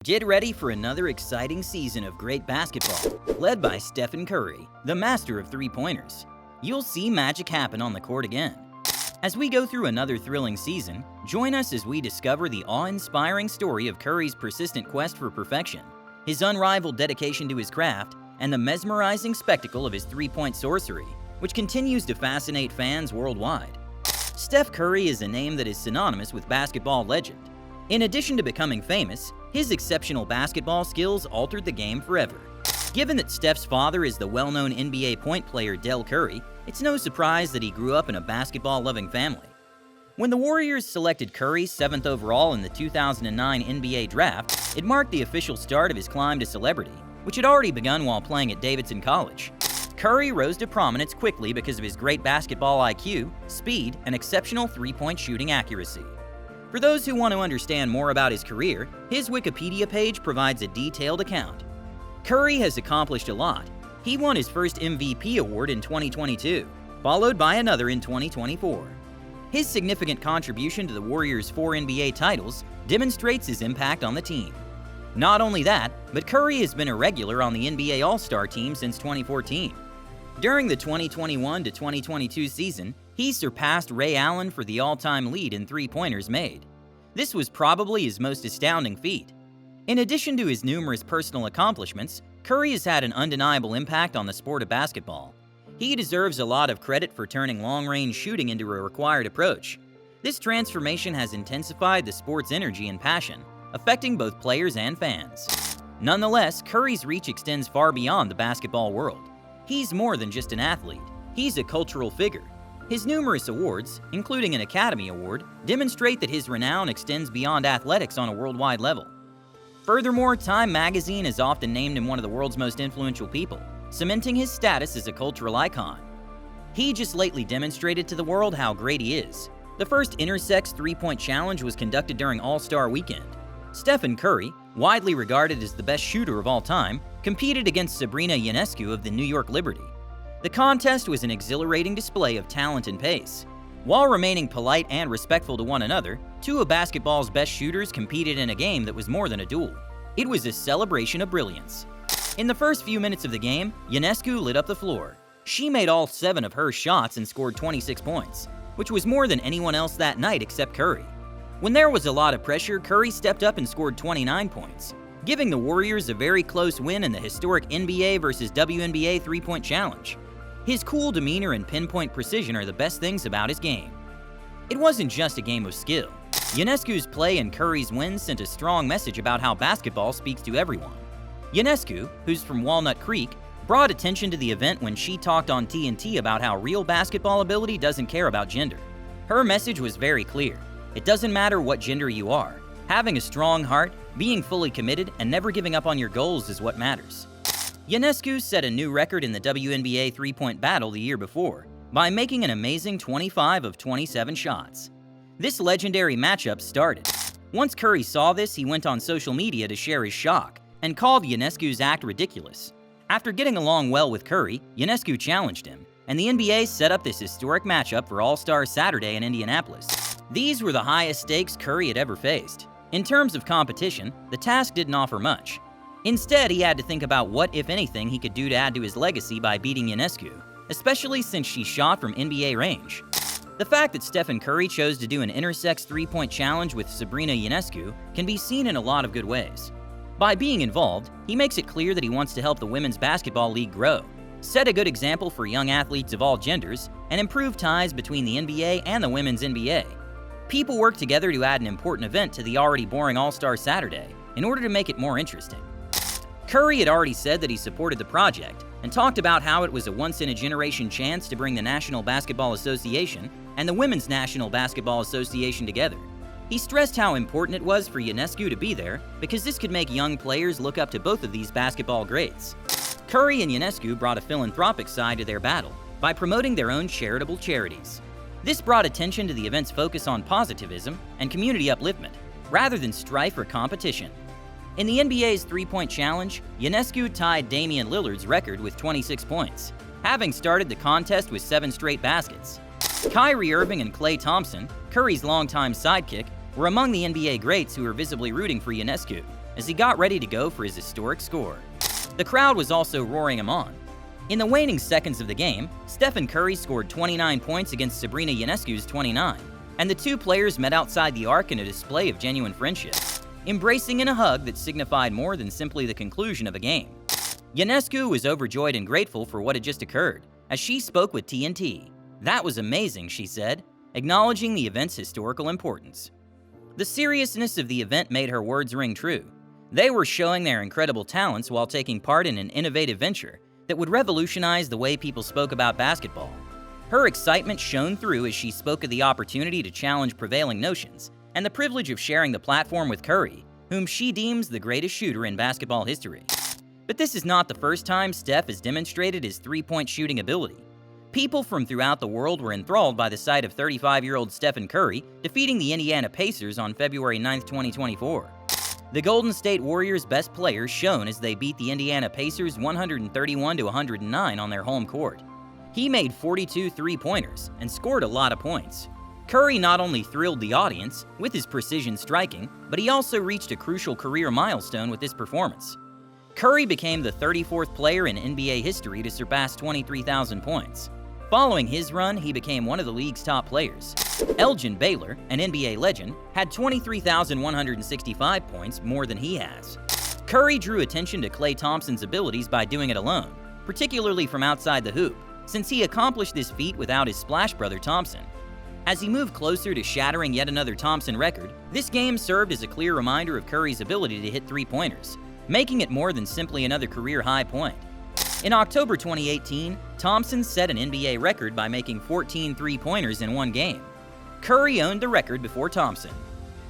Get ready for another exciting season of great basketball, led by Stephen Curry, the master of three-pointers. You'll see magic happen on the court again. As we go through another thrilling season, join us as we discover the awe-inspiring story of Curry's persistent quest for perfection, his unrivaled dedication to his craft, and the mesmerizing spectacle of his three-point sorcery, which continues to fascinate fans worldwide. Steph Curry is a name that is synonymous with basketball legend. In addition to becoming famous, his exceptional basketball skills altered the game forever. Given that Steph's father is the well-known NBA point player Del Curry, it's no surprise that he grew up in a basketball-loving family. When the Warriors selected Curry 7th overall in the 2009 NBA draft, it marked the official start of his climb to celebrity, which had already begun while playing at Davidson College. Curry rose to prominence quickly because of his great basketball IQ, speed, and exceptional three-point shooting accuracy. For those who want to understand more about his career, his Wikipedia page provides a detailed account. Curry has accomplished a lot. He won his first MVP award in 2022, followed by another in 2024. His significant contribution to the Warriors' 4 NBA titles demonstrates his impact on the team. Not only that, but Curry has been a regular on the NBA All-Star team since 2014. During the 2021 to 2022 season, he surpassed Ray Allen for the all-time lead in three-pointers made. This was probably his most astounding feat. In addition to his numerous personal accomplishments, Curry has had an undeniable impact on the sport of basketball. He deserves a lot of credit for turning long-range shooting into a required approach. This transformation has intensified the sport's energy and passion, affecting both players and fans. Nonetheless, Curry's reach extends far beyond the basketball world. He's more than just an athlete. He's a cultural figure. His numerous awards, including an Academy Award, demonstrate that his renown extends beyond athletics on a worldwide level. Furthermore, Time magazine has often named him one of the world's most influential people, cementing his status as a cultural icon. He just lately demonstrated to the world how great he is. The first intersex three-point challenge was conducted during All-Star Weekend. Stephen Curry, widely regarded as the best shooter of all time, competed against Sabrina Ionescu of the New York Liberty. The contest was an exhilarating display of talent and pace. While remaining polite and respectful to one another, two of basketball's best shooters competed in a game that was more than a duel. It was a celebration of brilliance. In the first few minutes of the game, Yonescu lit up the floor. She made all 7 of her shots and scored 26 points, which was more than anyone else that night except Curry. When there was a lot of pressure, Curry stepped up and scored 29 points, giving the Warriors a very close win in the historic NBA versus WNBA three-point challenge. His cool demeanor and pinpoint precision are the best things about his game. It wasn't just a game of skill. Ionescu's play and Curry's win sent a strong message about how basketball speaks to everyone. Ionescu, who's from Walnut Creek, brought attention to the event when she talked on TNT about how real basketball ability doesn't care about gender. Her message was very clear. It doesn't matter what gender you are. Having a strong heart, being fully committed, and never giving up on your goals is what matters. Yonescu set a new record in the WNBA three-point battle the year before by making an amazing 25 of 27 shots. This legendary matchup started. Once Curry saw this, he went on social media to share his shock and called Ionescu's act ridiculous. After getting along well with Curry, Yonescu challenged him, and the NBA set up this historic matchup for All-Star Saturday in Indianapolis. These were the highest stakes Curry had ever faced. In terms of competition, the task didn't offer much. Instead, he had to think about what, if anything, he could do to add to his legacy by beating Yonescu, especially since she shot from NBA range. The fact that Stephen Curry chose to do an intersex three-point challenge with Sabrina Ionescu can be seen in a lot of good ways. By being involved, he makes it clear that he wants to help the Women's Basketball League grow, set a good example for young athletes of all genders, and improve ties between the NBA and the Women's NBA. People work together to add an important event to the already boring All-Star Saturday in order to make it more interesting. Curry had already said that he supported the project and talked about how it was a once-in-a-generation chance to bring the National Basketball Association and the Women's National Basketball Association together. He stressed how important it was for Yonescu to be there because this could make young players look up to both of these basketball greats. Curry and Yonescu brought a philanthropic side to their battle by promoting their own charitable charities. This brought attention to the event's focus on positivism and community upliftment, rather than strife or competition. In the NBA's three-point challenge, Yonescu tied Damian Lillard's record with 26 points, having started the contest with 7 straight baskets. Kyrie Irving and Klay Thompson, Curry's longtime sidekick, were among the NBA greats who were visibly rooting for Yonescu, as he got ready to go for his historic score. The crowd was also roaring him on. In the waning seconds of the game, Stephen Curry scored 29 points against Sabrina Ionescu's 29, and the two players met outside the arc in a display of genuine friendship, embracing in a hug that signified more than simply the conclusion of a game. Yonescu was overjoyed and grateful for what had just occurred, as she spoke with TNT. "That was amazing," she said, acknowledging the event's historical importance. The seriousness of the event made her words ring true. They were showing their incredible talents while taking part in an innovative venture that would revolutionize the way people spoke about basketball. Her excitement shone through as she spoke of the opportunity to challenge prevailing notions and the privilege of sharing the platform with Curry, whom she deems the greatest shooter in basketball history. But this is not the first time Steph has demonstrated his three-point shooting ability. People from throughout the world were enthralled by the sight of 35-year-old Stephen Curry defeating the Indiana Pacers on February 9, 2024. The Golden State Warriors' best players shone as they beat the Indiana Pacers 131-109 on their home court. He made 42 three-pointers and scored a lot of points. Curry not only thrilled the audience with his precision striking, but he also reached a crucial career milestone with this performance. Curry became the 34th player in NBA history to surpass 23,000 points. Following his run, he became one of the league's top players. Elgin Baylor, an NBA legend, had 23,165 points, more than he has. Curry drew attention to Klay Thompson's abilities by doing it alone, particularly from outside the hoop, since he accomplished this feat without his splash brother Thompson. As he moved closer to shattering yet another Thompson record, this game served as a clear reminder of Curry's ability to hit three-pointers, making it more than simply another career high point. In October 2018, Thompson set an NBA record by making 14 three-pointers in one game. Curry owned the record before Thompson.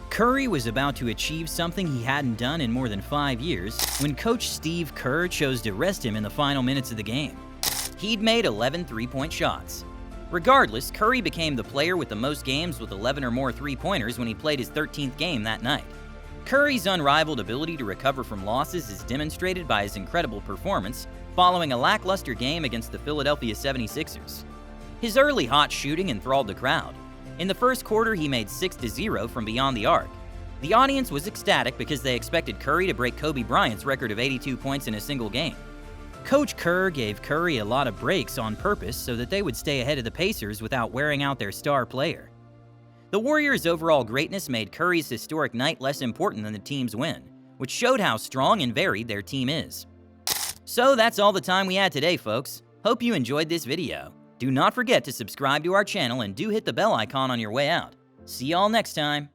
Curry was about to achieve something he hadn't done in more than 5 years when coach Steve Kerr chose to rest him in the final minutes of the game. He'd made 11 three-point shots. Regardless, Curry became the player with the most games with 11 or more three-pointers when he played his 13th game that night. Curry's unrivaled ability to recover from losses is demonstrated by his incredible performance following a lackluster game against the Philadelphia 76ers. His early hot shooting enthralled the crowd. In the first quarter, he made 6-0 from beyond the arc. The audience was ecstatic because they expected Curry to break Kobe Bryant's record of 82 points in a single game. Coach Kerr gave Curry a lot of breaks on purpose so that they would stay ahead of the Pacers without wearing out their star player. The Warriors' overall greatness made Curry's historic night less important than the team's win, which showed how strong and varied their team is. So that's all the time we had today, folks. Hope you enjoyed this video. Do not forget to subscribe to our channel and do hit the bell icon on your way out. See y'all next time.